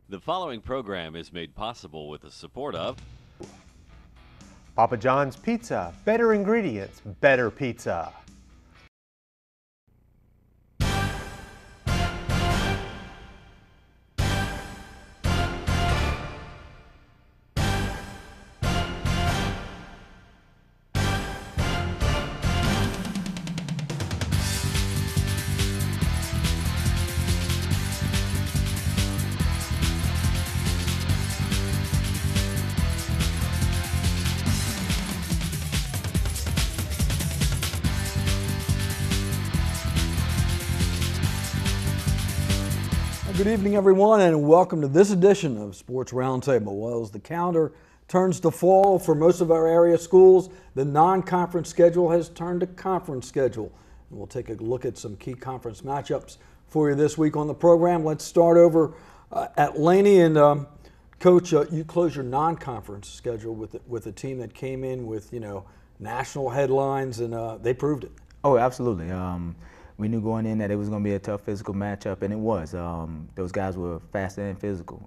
The following program is made possible with the support of Papa John's Pizza, better ingredients, better pizza. Good evening, everyone, and welcome to this edition of Sports Roundtable. Well, as the calendar turns to fall for most of our area schools, the non-conference schedule has turned to conference schedule. And we'll take a look at some key conference matchups for you this week on the program. Let's start over at Laney. And Coach, you close your non-conference schedule with a team that came in with, national headlines, and they proved it. Oh, absolutely. We knew going in that it was going to be a tough physical matchup, and it was. Those guys were fast and physical.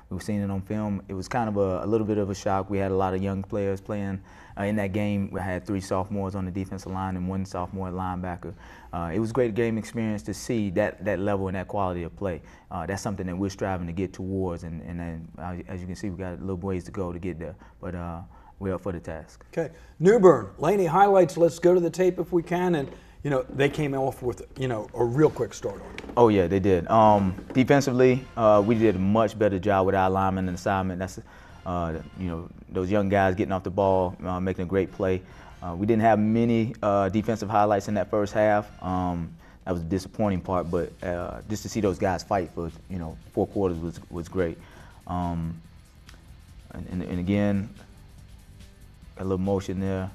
We've seen it on film. It was kind of a little bit of a shock. We had a lot of young players playing in that game. We had 3 sophomores on the defensive line and 1 sophomore linebacker. It was a great game experience to see that level and that quality of play. That's something that we're striving to get towards, and as you can see, we got a little ways to go to get there. But we're up for the task. Okay. New Bern, Laney highlights. Let's go to the tape if we can. And they came off with, a real quick start on it. Oh, yeah, they did. Defensively, we did a much better job with our linemen and assignment. That's, those young guys getting off the ball, making a great play. We didn't have many defensive highlights in that first half. That was the disappointing part, but just to see those guys fight for, 4 quarters was great. And again, a little motion there.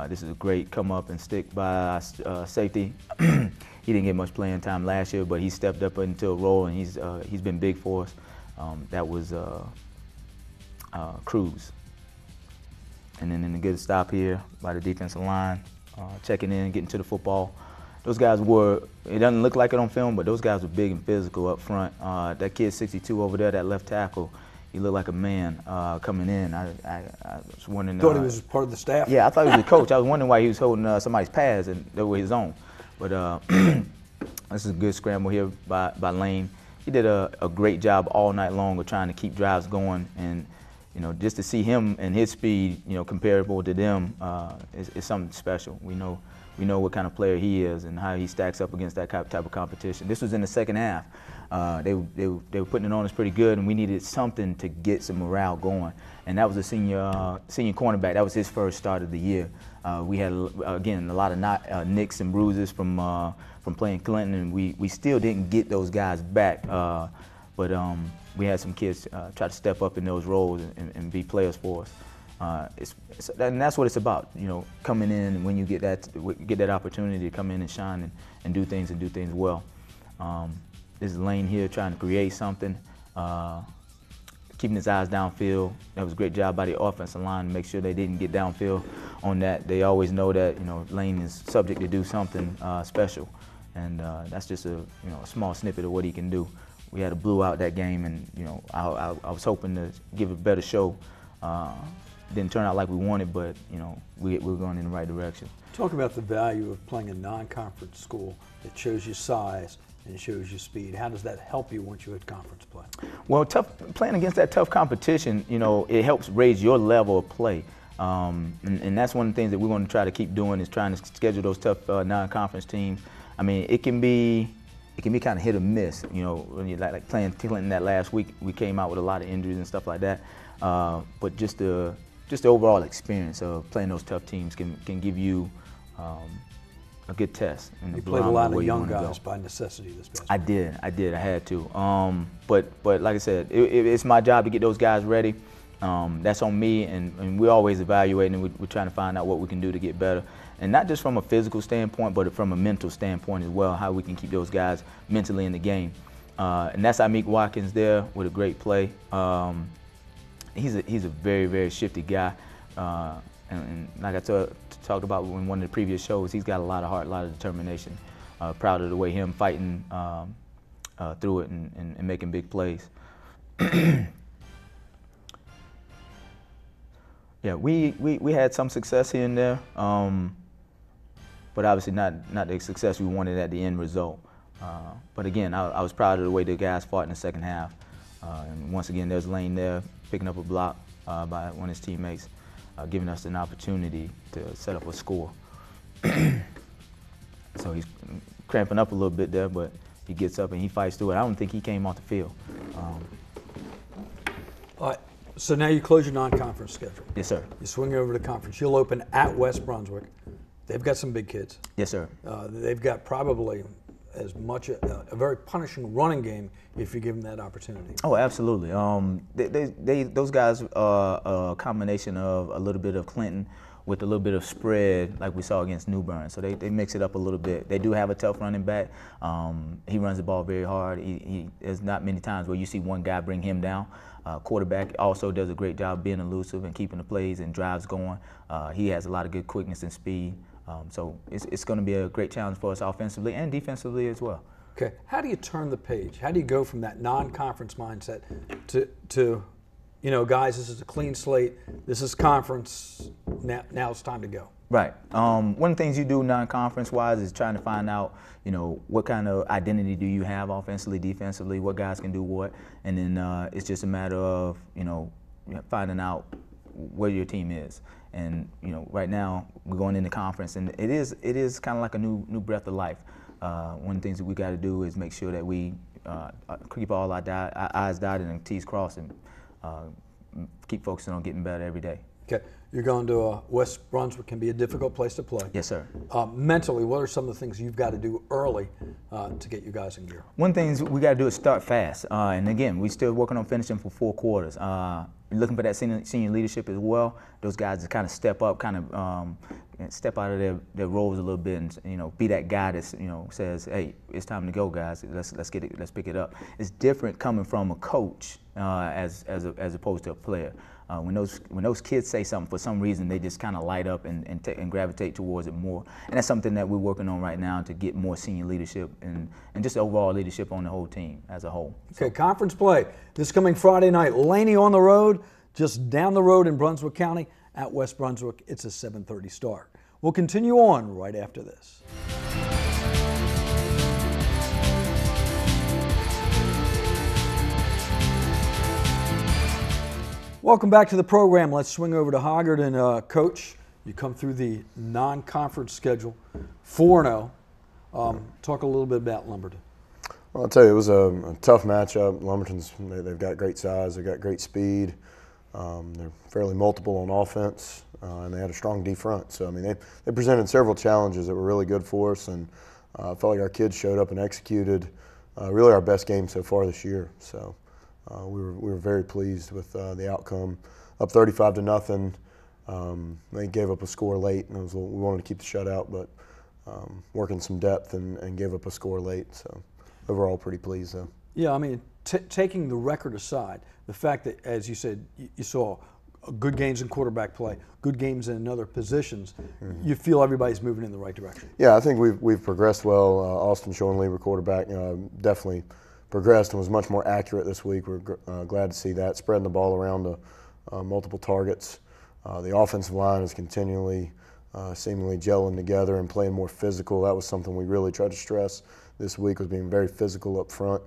This is a great come up and stick by safety. He didn't get much playing time last year, but he stepped up into a role, and he's been big for us. That was Cruz. And then in a good stop here by the defensive line, checking in, getting to the football. Those guys it doesn't look like it on film, but those guys were big and physical up front. That kid 62 over there, that left tackle, he looked like a man coming in. I was wondering. Thought he was part of the staff? Yeah, I thought he was a coach. I was wondering why he was holding somebody's pads and they were his own. But this is a good scramble here by Lane. He did a great job all night long of trying to keep drives going. And, just to see him and his speed, comparable to them is something special. We know what kind of player he is and how he stacks up against that type of competition. This was in the second half. They were putting it on us pretty good, and we needed something to get some morale going. And that was a senior cornerback. That was his first start of the year. We had again a lot of nicks and bruises from playing Clinton, and we still didn't get those guys back. But we had some kids try to step up in those roles and be players for us. And that's what it's about, coming in, and when you get that opportunity to come in and shine and do things well. This is Lane here trying to create something, keeping his eyes downfield. That was a great job by the offensive line to make sure they didn't get downfield on that. They always know that Lane is subject to do something special, and that's just a small snippet of what he can do. We had to blew out that game, and I was hoping to give a better show. Didn't turn out like we wanted, but we're going in the right direction. Talk about the value of playing a non-conference school that shows you size and shows you speed. How does that help you once you hit conference play? Well, playing against that tough competition, it helps raise your level of play. And that's one of the things that we're going to try to keep doing, is trying to schedule those tough non-conference teams. I mean, it can be kind of hit or miss. When you like playing Clinton that last week, we came out with a lot of injuries and stuff like that. But just the overall experience of playing those tough teams can give you a good test. You played a lot of young guys by necessity this past week. I did. I had to. But like I said, it's my job to get those guys ready. That's on me, and we're always evaluating, and we're trying to find out what we can do to get better. And not just from a physical standpoint, but from a mental standpoint as well, how we can keep those guys mentally in the game. And that's Amik Watkins there with a great play. He's a very, very shifty guy. And like I talked about in one of the previous shows, he's got a lot of heart, a lot of determination. Proud of the way him fighting through it and making big plays. Yeah, we had some success here and there, but obviously not the success we wanted at the end result. But again, I was proud of the way the guys fought in the second half. And once again, there's Lane there picking up a block by one of his teammates, giving us an opportunity to set up a score. So he's cramping up a little bit there, but he gets up and he fights through it. I don't think he came off the field. All right, so now you close your non-conference schedule. Yes, sir. You swing over to conference. You'll open at West Brunswick. They've got some big kids. Yes, sir. They've got probably as much a very punishing running game if you give them that opportunity. Oh, absolutely. Those guys are a combination of a little bit of Clinton with a little bit of spread like we saw against New Bern. So they mix it up a little bit. They do have a tough running back. He runs the ball very hard. There's not many times where you see one guy bring him down. Quarterback also does a great job being elusive and keeping the plays and drives going. He has a lot of good quickness and speed. So it's going to be a great challenge for us offensively and defensively as well. Okay, how do you turn the page? How do you go from that non-conference mindset to you know, guys, this is a clean slate, this is conference, now it's time to go? Right. One of the things you do non-conference-wise is trying to find out, you know, what kind of identity do you have offensively, defensively, what guys can do what, and then it's just a matter of, you know, finding out where your team is. And, you know, right now we're going into conference, and it is kind of like a new breath of life. One of the things that we got to do is make sure that we keep all our I's dotted and T's crossed, and keep focusing on getting better every day. Okay, you're going to West Brunswick, can be a difficult place to play. Yes, sir. Mentally, what are some of the things you've got to do early to get you guys in gear? One thing we got to do is start fast. And again, we're still working on finishing for 4 quarters. Looking for that senior leadership as well. Those guys to kind of step up, kind of step out of their roles a little bit, and, you know, be that guy that, you know, says, "Hey, it's time to go, guys. Let's get it. Let's pick it up." It's different coming from a coach as opposed to a player. When those kids say something, for some reason they just kind of light up and gravitate towards it more. And that's something that we're working on right now to get more senior leadership and just overall leadership on the whole team as a whole. Okay, conference play this coming Friday night. Laney on the road, just down the road in Brunswick County at West Brunswick. It's a 7:30 start. We'll continue on right after this. Welcome back to the program. Let's swing over to Hoggard and Coach. You come through the non-conference schedule, 4-0. Talk a little bit about Lumberton. Well, I'll tell you, it was a tough matchup. Lumberton's, they've got great size, they've got great speed. They're fairly multiple on offense, and they had a strong D front. So, I mean, they presented several challenges that were really good for us, and I felt like our kids showed up and executed really our best game so far this year. So. We were very pleased with the outcome. Up 35-0. They gave up a score late, and we wanted to keep the shutout, but working some depth and gave up a score late. So overall, pretty pleased though. Yeah, I mean, taking the record aside, the fact that, as you said, you saw good games in quarterback play, good games in other positions, you feel everybody's moving in the right direction. Yeah, I think we've progressed well. Austin Schoenleber, quarterback, definitely progressed and was much more accurate this week. We're glad to see that, spreading the ball around to multiple targets. The offensive line is continually seemingly gelling together and playing more physical. That was something we really tried to stress this week, was being very physical up front,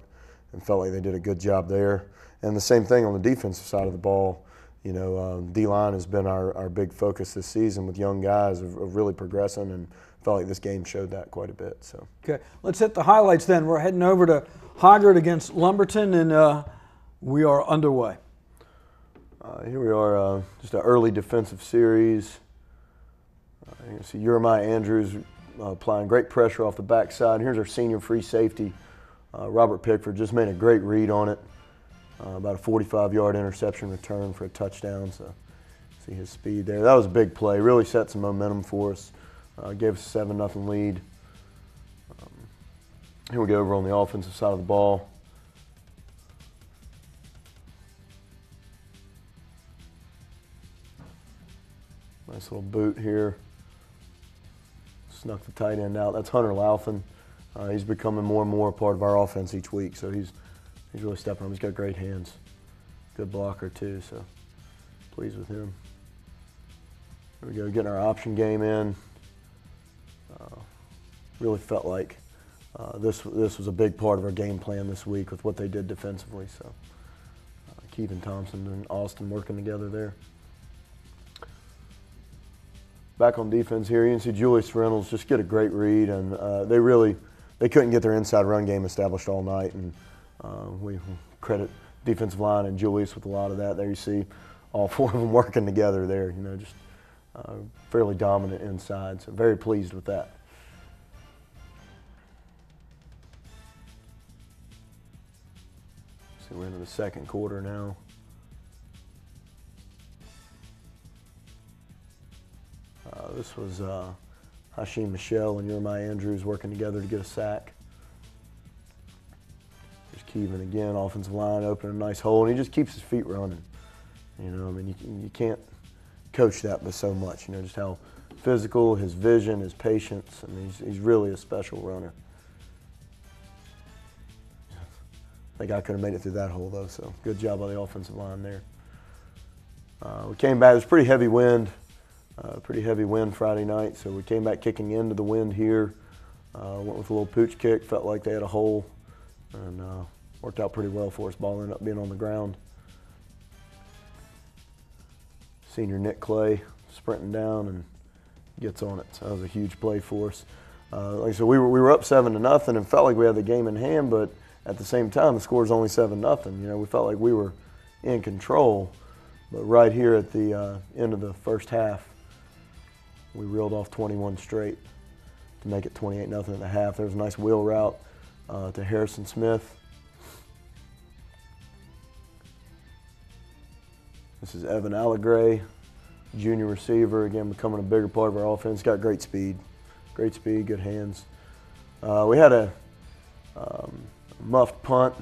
and felt like they did a good job there. And the same thing on the defensive side of the ball. You know, D-line has been our big focus this season, with young guys of really progressing, and felt like this game showed that quite a bit. So. Okay, let's hit the highlights then. We're heading over to Hoggard against Lumberton, and we are underway. Here we are, just an early defensive series. You can see Jeremiah Andrews applying great pressure off the backside. Here's our senior free safety, Robert Pickford, just made a great read on it. About a 45-yard interception return for a touchdown. So see his speed there. That was a big play. Really set some momentum for us. Gave us a 7-0 lead. Here we go over on the offensive side of the ball. Nice little boot here. Snuck the tight end out. That's Hunter Lauthan. He's becoming more and more a part of our offense each week, so he's really stepping up. He's got great hands, good blocker too, so pleased with him. There we go, getting our option game in. Really felt like this was a big part of our game plan this week with what they did defensively. So Keevan Thompson and Austin working together there. Back on defense here, you can see Julius Reynolds just get a great read, and they couldn't get their inside run game established all night, and we credit defensive line and Julius with a lot of that. There you see all four of them working together there, you know, just fairly dominant inside, so very pleased with that. So we're into the second quarter now. This was Hashim Michelle and Jeremiah Andrews working together to get a sack. There's Keevan again, offensive line, opening a nice hole, and he just keeps his feet running. You know, I mean, you can't coach that but so much, you know, just how physical, his vision, his patience. I mean, he's really a special runner. I think I could have made it through that hole, though, so good job by the offensive line there. We came back, it was pretty heavy wind Friday night, so we came back kicking into the wind here. Went with a little pooch kick, felt like they had a hole, and worked out pretty well for us. Ball ended up being on the ground. Senior Nick Clay sprinting down and gets on it. So that was a huge play for us. Like I said, we were up 7-0 and felt like we had the game in hand, but at the same time, the score is only 7-0. You know, we felt like we were in control, but right here at the end of the first half, we reeled off 21 straight to make it 28-0 at the half. There was a nice wheel route to Harrison Smith. This is Evan Allegray, junior receiver, again becoming a bigger part of our offense. Got great speed, good hands. We had a muffed punt,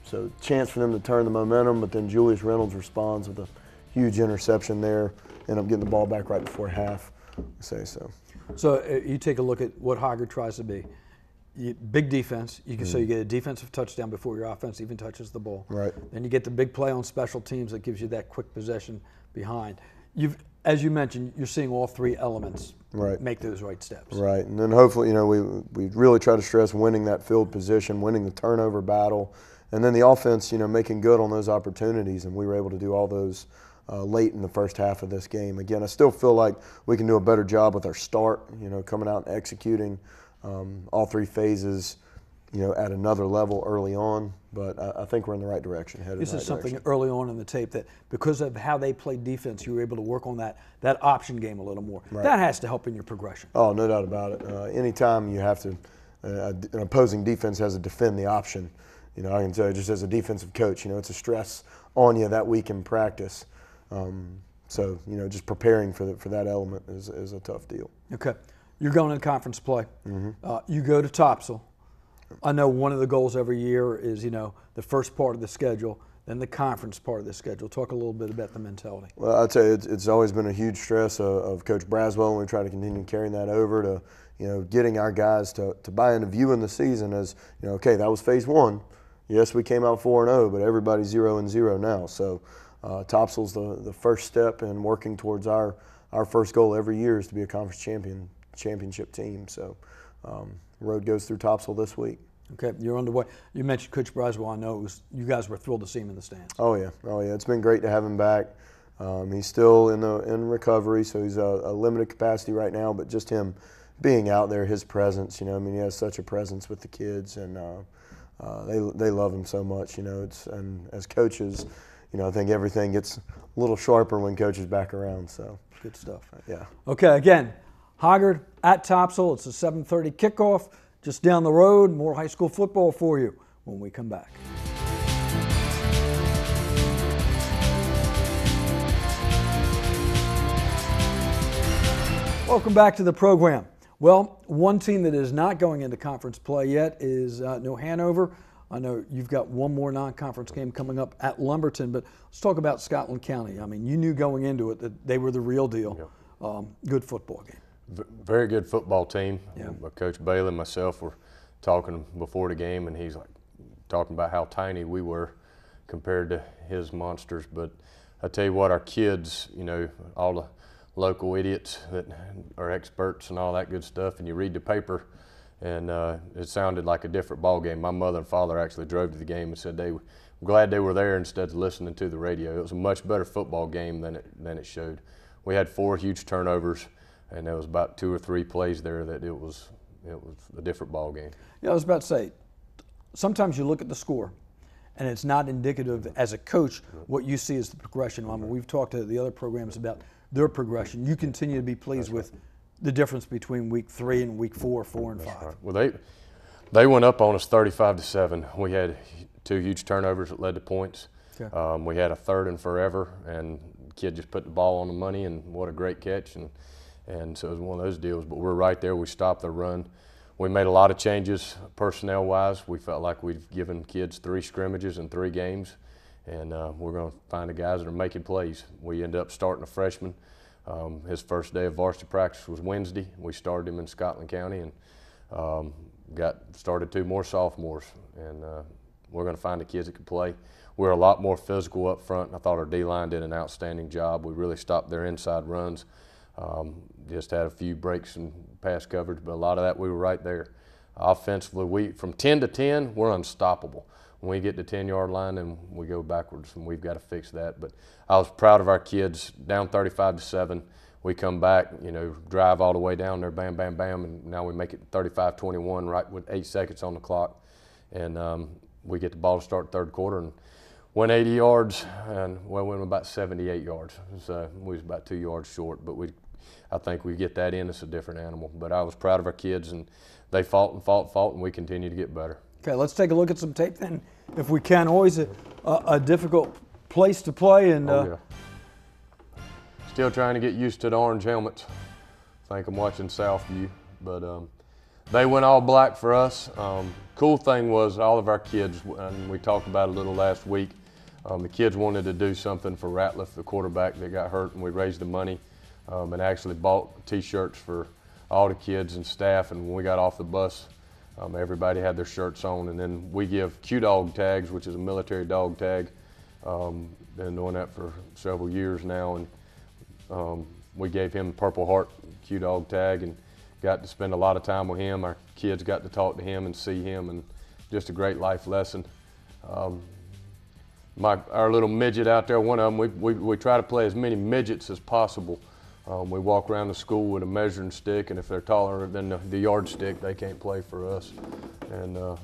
so chance for them to turn the momentum, but then Julius Reynolds responds with a huge interception there. End up getting the ball back right before half, I say so. So you take a look at what Hoggard tries to be. Big defense. You can so you get a defensive touchdown before your offense even touches the ball. Right. Then you get the big play on special teams that gives you that quick possession behind. As you mentioned, you're seeing all three elements make those right steps. Right, and then hopefully, you know, we really try to stress winning that field position, winning the turnover battle, and then the offense, you know, making good on those opportunities, and we were able to do all those late in the first half of this game. Again, I still feel like we can do a better job with our start, you know, coming out and executing all three phases, you know, at another level early on, but I think we're in the right direction, headed in the right This is something direction. early on in the tape that because of how they played defense, you were able to work on that option game a little more. Right. That has to help in your progression. Oh, no doubt about it. Anytime you have to, an opposing defense has to defend the option, you know, I can tell you just as a defensive coach, you know, it's a stress on you that week in practice. So, you know, just preparing for that element is a tough deal. Okay. You're going in conference play. You go to Topsail. I know one of the goals every year is, you know, the first part of the schedule, then the conference part of the schedule. Talk a little bit about the mentality. Well, I'd say it's always been a huge stress of Coach Braswell, and we try to continue carrying that over to, you know, getting our guys to buy into viewing the season as, you know, okay, that was phase one. Yes, we came out 4-0, but everybody's 0-0 now. So Topsail's the first step in working towards our first goal every year is to be a conference championship team. So road goes through Topsail this week. Okay, you're underway. You mentioned Coach Braswell. I know you guys were thrilled to see him in the stands. Oh yeah. It's been great to have him back. He's still in recovery, so he's a limited capacity right now. But just him being out there, his presence, you know, I mean, he has such a presence with the kids, and they love him so much. You know, and as coaches, you know, I think everything gets a little sharper when Coach is back around. So good stuff. Yeah. Okay, again, Hoggard at Topsail. It's a 7:30 kickoff. Just down the road, more high school football for you when we come back. Welcome back to the program. Well, one team that is not going into conference play yet is New Hanover. I know you've got one more non-conference game coming up at Lumberton, but let's talk about Scotland County. I mean, you knew going into it that they were the real deal. Good football game. Very good football team. Yeah. Coach Bailey and myself were talking before the game, and he's like talking about how tiny we were compared to his monsters. But I tell you what, our kids, you know, all the local idiots that are experts and all that good stuff, and you read the paper, and it sounded like a different ball game. My mother and father actually drove to the game and said they were glad they were there instead of listening to the radio. It was a much better football game than it showed. We had 4 huge turnovers, and there was about 2 or 3 plays there that it was a different ball game. Yeah, I was about to say, sometimes you look at the score, and it's not indicative as a coach what you see as the progression. I mean, we've talked to the other programs about their progression. You continue to be pleased with the difference between week 3 and week 4, 4 and 5. Right. Well, they went up on us 35-7. We had 2 huge turnovers that led to points. Okay. We had a 3rd and forever, and the kid just put the ball on the money, and what a great catch. And so it was one of those deals. But we're right there. We stopped their run. We made a lot of changes personnel-wise. We felt like we've given kids 3 scrimmages in 3 games, and we're going to find the guys that are making plays. We ended up starting a freshman. His first day of varsity practice was Wednesday. We started him in Scotland County, and started 2 more sophomores. And we're going to find the kids that can play. We're a lot more physical up front. I thought our D-line did an outstanding job. We really stopped their inside runs. Just had a few breaks and pass coverage, but a lot of that we were right there. Offensively, from 10 to 10, we're unstoppable. When we get to 10-yard line, then we go backwards, and we've got to fix that. But I was proud of our kids. Down 35-7, we come back, you know, drive all the way down there, bam, bam, bam, and now we make it 35-21 right with 8 seconds on the clock. And we get the ball to start the 3rd quarter and went 80 yards, and we went about 78 yards. So we was about 2 yards short, but I think we get that in, it's a different animal. But I was proud of our kids, and they fought and fought and fought, and we continue to get better. Okay, let's take a look at some tape then, if we can. Always a difficult place to play. And yeah. Still trying to get used to the orange helmets. I think I'm watching Southview, but they went all black for us. Cool thing was all of our kids, and we talked about it a little last week, the kids wanted to do something for Ratliff, the quarterback that got hurt, and we raised the money and actually bought T-shirts for all the kids and staff. And when we got off the bus, everybody had their shirts on, and then we give Q-Dog tags, which is a military dog tag. Been doing that for several years now, and we gave him Purple Heart Q-Dog tag and got to spend a lot of time with him. Our kids got to talk to him and see him, and just a great life lesson. Our little midget out there, one of them, we try to play as many midgets as possible. We walk around the school with a measuring stick, and if they're taller than the yardstick, they can't play for us. And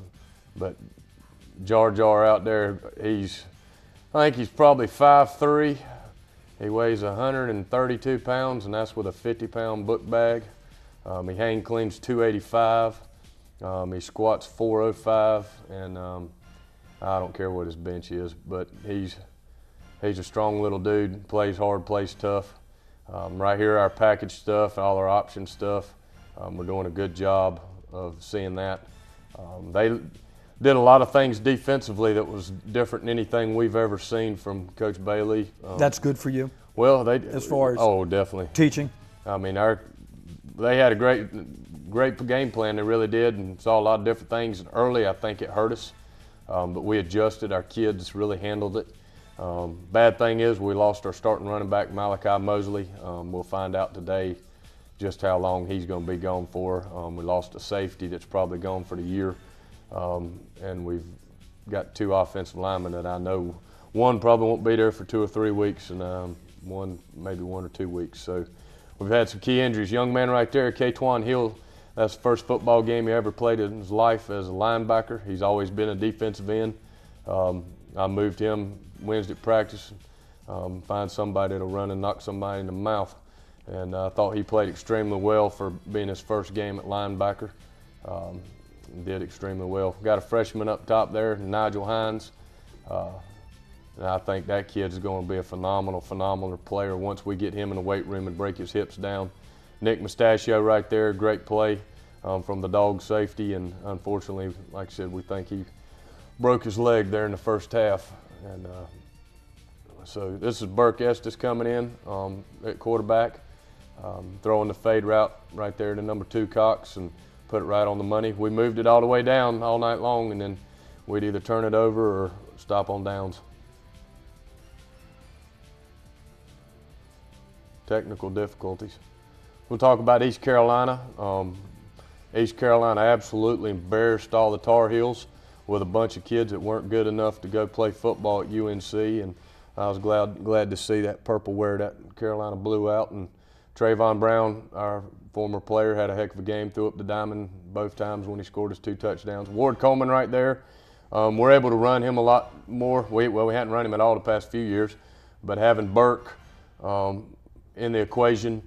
but Jar Jar out there, I think he's probably 5'3". He weighs 132 pounds, and that's with a 50-pound book bag. He hang cleans 285. He squats 405, and I don't care what his bench is, but he's a strong little dude. Plays hard, plays tough. Right here, our package stuff, all our option stuff. We're doing a good job of seeing that. They did a lot of things defensively that was different than anything we've ever seen from Coach Bailey. that's good for you. Well, as far as definitely teaching. I mean, they had a great game plan. They really did, and saw a lot of different things. Early, I think it hurt us, but we adjusted. Our kids really handled it. Bad thing is we lost our starting running back, Malachi Mosley. We'll find out today just how long he's going to be gone for. We lost a safety that's probably gone for the year, and we've got 2 offensive linemen that I know. One probably won't be there for 2 or 3 weeks, and one maybe 1 or 2 weeks. So we've had some key injuries. Young man right there, K'Twan Hill, that's the first football game he ever played in his life as a linebacker. He's always been a defensive end. I moved him Wednesday at practice, find somebody that'll run and knock somebody in the mouth. And I thought he played extremely well for being his first game at linebacker. Did extremely well. Got a freshman up top there, Nigel Hines. And I think that kid's going to be a phenomenal player once we get him in the weight room and break his hips down. Nick Mustachio right there, great play from the dog safety. And unfortunately, like I said, we think he broke his leg there in the first half. And so this is Burke Estes coming in at quarterback. throwing the fade route right there to number 2 Cox and put it right on the money. We moved it all the way down all night long, and then we'd either turn it over or stop on downs. Technical difficulties. We'll talk about East Carolina. East Carolina absolutely embarrassed all the Tar Heels with a bunch of kids that weren't good enough to go play football at UNC, and I was glad to see that purple wear that Carolina blew out. And Trayvon Brown, our former player, had a heck of a game, threw up the diamond both times when he scored his 2 touchdowns. Ward Coleman right there. We're able to run him a lot more. We hadn't run him at all the past few years, but having Burke in the equation,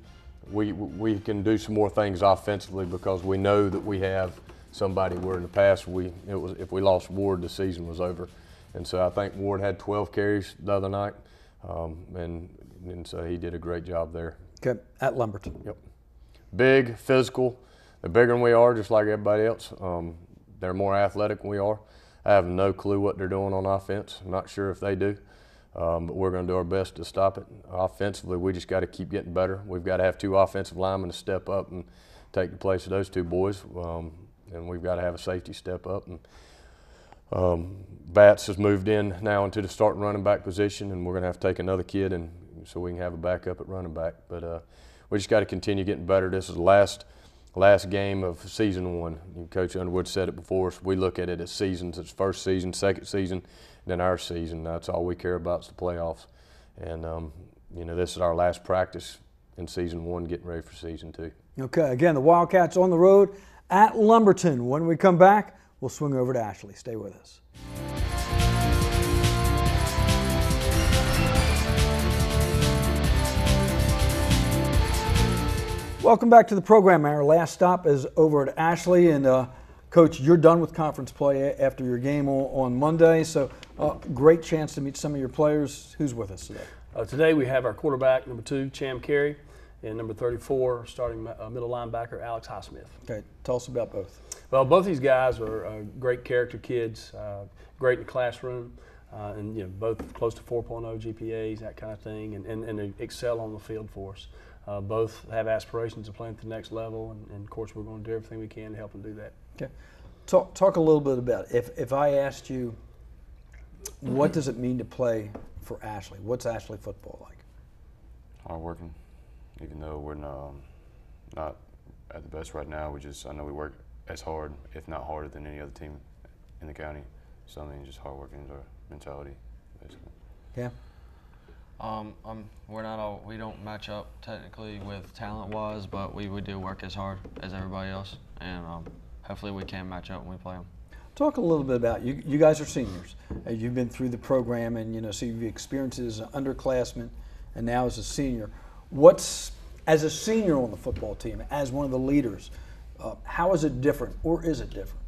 we can do some more things offensively because we know that we have somebody where in the past if we lost Ward, the season was over. And so I think Ward had 12 carries the other night, and so he did a great job there. Okay, at Lumberton. Yep. Big, physical. They're bigger than we are, just like everybody else. They're more athletic than we are. I have no clue what they're doing on offense. I'm not sure if they do, but we're going to do our best to stop it. Offensively, we just got to keep getting better. We've got to have 2 offensive linemen to step up and take the place of those 2 boys, and we've got to have a safety step up. And Bats has moved in now into the starting running back position, and we're going to have to take another kid and so we can have a backup at running back. But we just got to continue getting better. This is the last game of season 1. Coach Underwood said it before us. We look at it as seasons. It's first season, second season, then our season. That's all we care about is the playoffs. And this is our last practice in season 1, getting ready for season 2. Okay, again, the Wildcats on the road at Lumberton. When we come back, we'll swing over to Ashley. Stay with us. Welcome back to the program. Our last stop is over at Ashley, and Coach, you're done with conference play after your game on Monday, so great chance to meet some of your players. Who's with us today? Today we have our quarterback, number 2, Cham Carey, and number 34, starting middle linebacker, Alex Highsmith. Okay, tell us about both. Well, both these guys are great character kids, great in the classroom, and both close to 4.0 GPAs, that kind of thing, and they excel on the field for us. Both have aspirations of playing at the next level, and of course we're going to do everything we can to help them do that. Okay, talk a little bit about it. If I asked you, what does it mean to play for Ashley? What's Ashley football like? Hard working, even though we're not at the best right now. I know we work as hard, if not harder, than any other team in the county. So I mean, just hard working is our mentality, basically. Yeah. We don't match up technically with talent-wise, but we do work as hard as everybody else, and hopefully we can match up when we play them. Talk a little bit about you. You guys are seniors. You've been through the program, and so you've experienced it as an underclassman, and now as a senior. As a senior on the football team, as one of the leaders, how is it different, or is it different?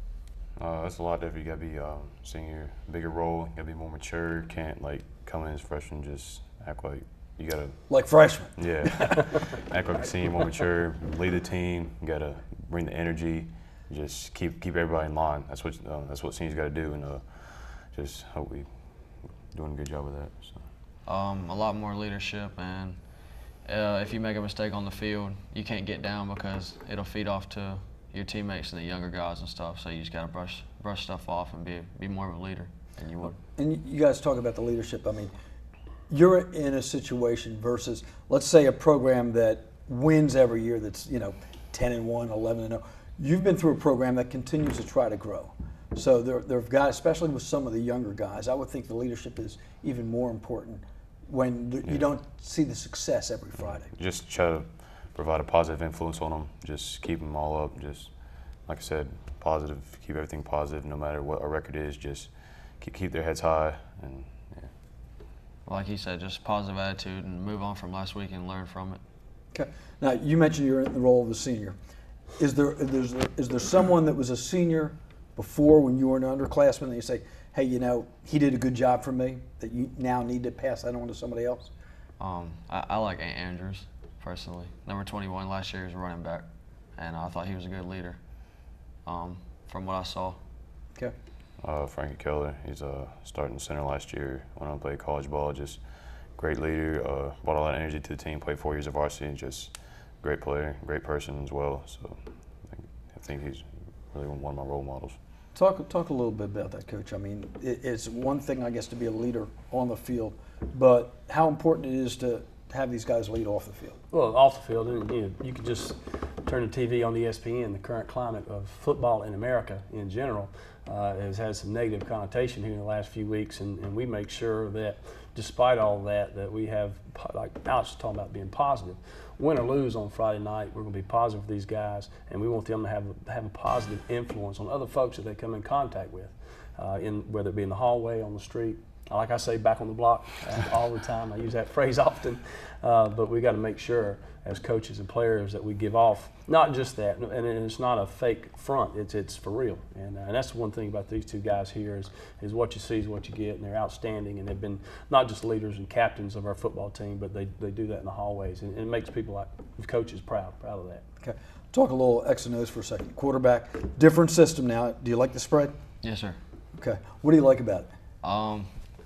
It's a lot different. You got to be senior, bigger role. You got to be more mature. Can't come in as freshman just act like you got to. Like freshman. Yeah. Act like a senior, more mature. Lead the team. You got to bring the energy. Just keep everybody in line. That's what seniors got to do, and just hope we doing a good job of that. So. A lot more leadership, and if you make a mistake on the field, you can't get down because it'll feed off to your teammates and the younger guys and stuff. So you just got to brush stuff off and be more of a leader than you would. And you guys talk about the leadership. I mean, you're in a situation versus, let's say, a program that wins every year that's 10-1, 11-0. You've been through a program that continues to try to grow. So there've got, especially with some of the younger guys, I would think the leadership is even more important when you don't see the success every Friday. Just try to provide a positive influence on them. Just keep them all up. Just like I said, positive. Keep everything positive, no matter what our record is. Just keep their heads high, and yeah. Like he said, just positive attitude and move on from last week and learn from it. Okay. Now you mentioned you're in the role of a senior. Is there someone that was a senior before when you were an underclassman that you say, hey, he did a good job for me, that you now need to pass that on to somebody else? I like Andrews, personally. Number 21 last year, he was a running back, and I thought he was a good leader from what I saw. Okay. Frankie Keller, he's starting center last year when I played college ball. Just great leader, brought a lot of energy to the team, played 4 years of varsity, and just great player, great person as well. So I think he's really one of my role models. Talk a little bit about that, Coach. I mean, it's one thing, I guess, to be a leader on the field, but how important it is to have these guys lead off the field. Well, off the field, and you could just turn the TV on ESPN. The current climate of football in America in general has had some negative connotation here in the last few weeks, and we make sure that despite all that we have, like Alex was talking about, being positive. Win or lose on Friday night, we're going to be positive for these guys, and we want them to have a positive influence on other folks that they come in contact with, whether it be in the hallway, on the street. Like I say, back on the block all the time. I use that phrase often, but we got to make sure as coaches and players that we give off not just that, and it's not a fake front. It's for real, and that's one thing about these two guys here is what you see is what you get, and they're outstanding, and they've been not just leaders and captains of our football team, but they do that in the hallways, and it makes people like coaches proud of that. Okay, talk a little X and O's for a second. Quarterback, different system now. Do you like the spread? Yes, sir. Okay, what do you like about it?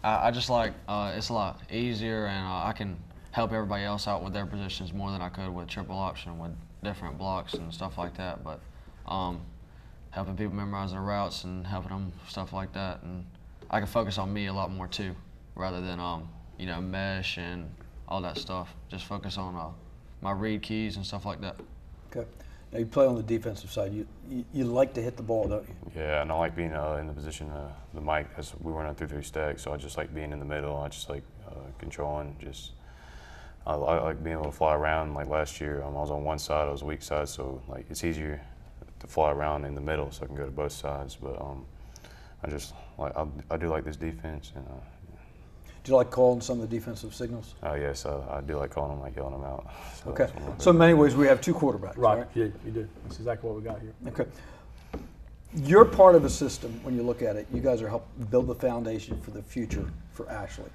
I just like it's a lot easier, and I can help everybody else out with their positions more than I could with triple option with different blocks and stuff like that. But helping people memorize their routes and helping them stuff like that, and I can focus on me a lot more too, rather than mesh and all that stuff. Just focus on my read keys and stuff like that. Okay. Now you play on the defensive side. You like to hit the ball, don't you? Yeah, and I like being in the position the mic as we run through 3 stacks. So I just like being in the middle. I just like controlling. I like being able to fly around. Like last year, I was on one side, I was weak side, so like it's easier to fly around in the middle, so I can go to both sides. But I do like this defense. And do you like calling some of the defensive signals? Yes, I do like calling them, like yelling them out. So okay. So in many ways, we have 2 quarterbacks. Right. Yeah, you do. That's exactly what we got here. Okay. You're part of a system. When you look at it, you guys are helping build the foundation for the future for Ashley.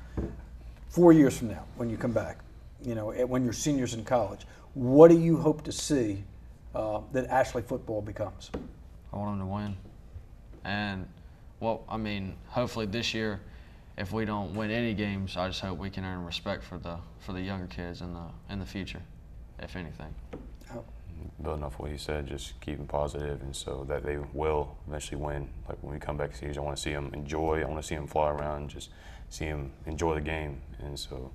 4 years from now, when you come back, when you're seniors in college, what do you hope to see that Ashley football becomes? I want them to win, and hopefully this year, if we don't win any games, I just hope we can earn respect for the younger kids in the future, if anything. Building off what he said, just keeping positive, and so that they will eventually win. Like when we come back to series, I want to see them enjoy. I want to see them fly around, and just see them enjoy the game, and so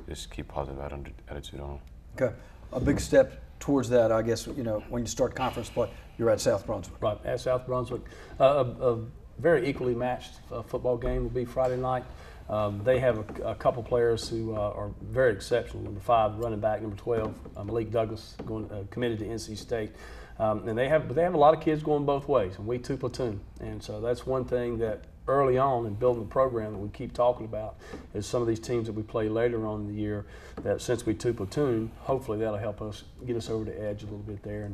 just keep positive attitude on them. Okay, a big step towards that, I guess. When you start conference play, you're at South Brunswick. Right, at South Brunswick. A very equally matched football game will be Friday night. They have a couple players who are very exceptional. Number 5, running back. Number 12, Malik Douglas, committed to NC State. And they have a lot of kids going both ways, and we 2 platoon. And so that's one thing that early on in building the program that we keep talking about is some of these teams that we play later on in the year, that since we 2 platoon, hopefully that'll help us get us over the edge a little bit there.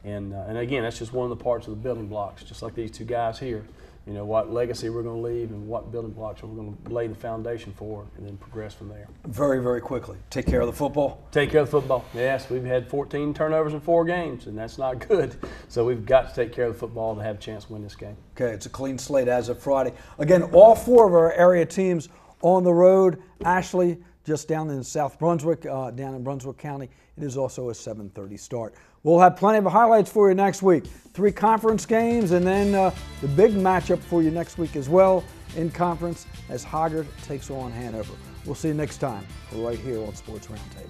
And again, that's just one of the parts of the building blocks, just like these 2 guys here. What legacy we're going to leave and what building blocks we're going to lay the foundation for, and then progress from there. Very, very quickly. Take care of the football. Take care of the football. Yes, we've had 14 turnovers in 4 games, and that's not good. So we've got to take care of the football to have a chance to win this game. Okay, it's a clean slate as of Friday. Again, all 4 of our area teams on the road. Ashley, just down in South Brunswick, down in Brunswick County. It is also a 7:30 start. We'll have plenty of highlights for you next week. 3 conference games, and then the big matchup for you next week as well in conference as Hoggard takes on Hanover. We'll see you next time right here on Sports Roundtable.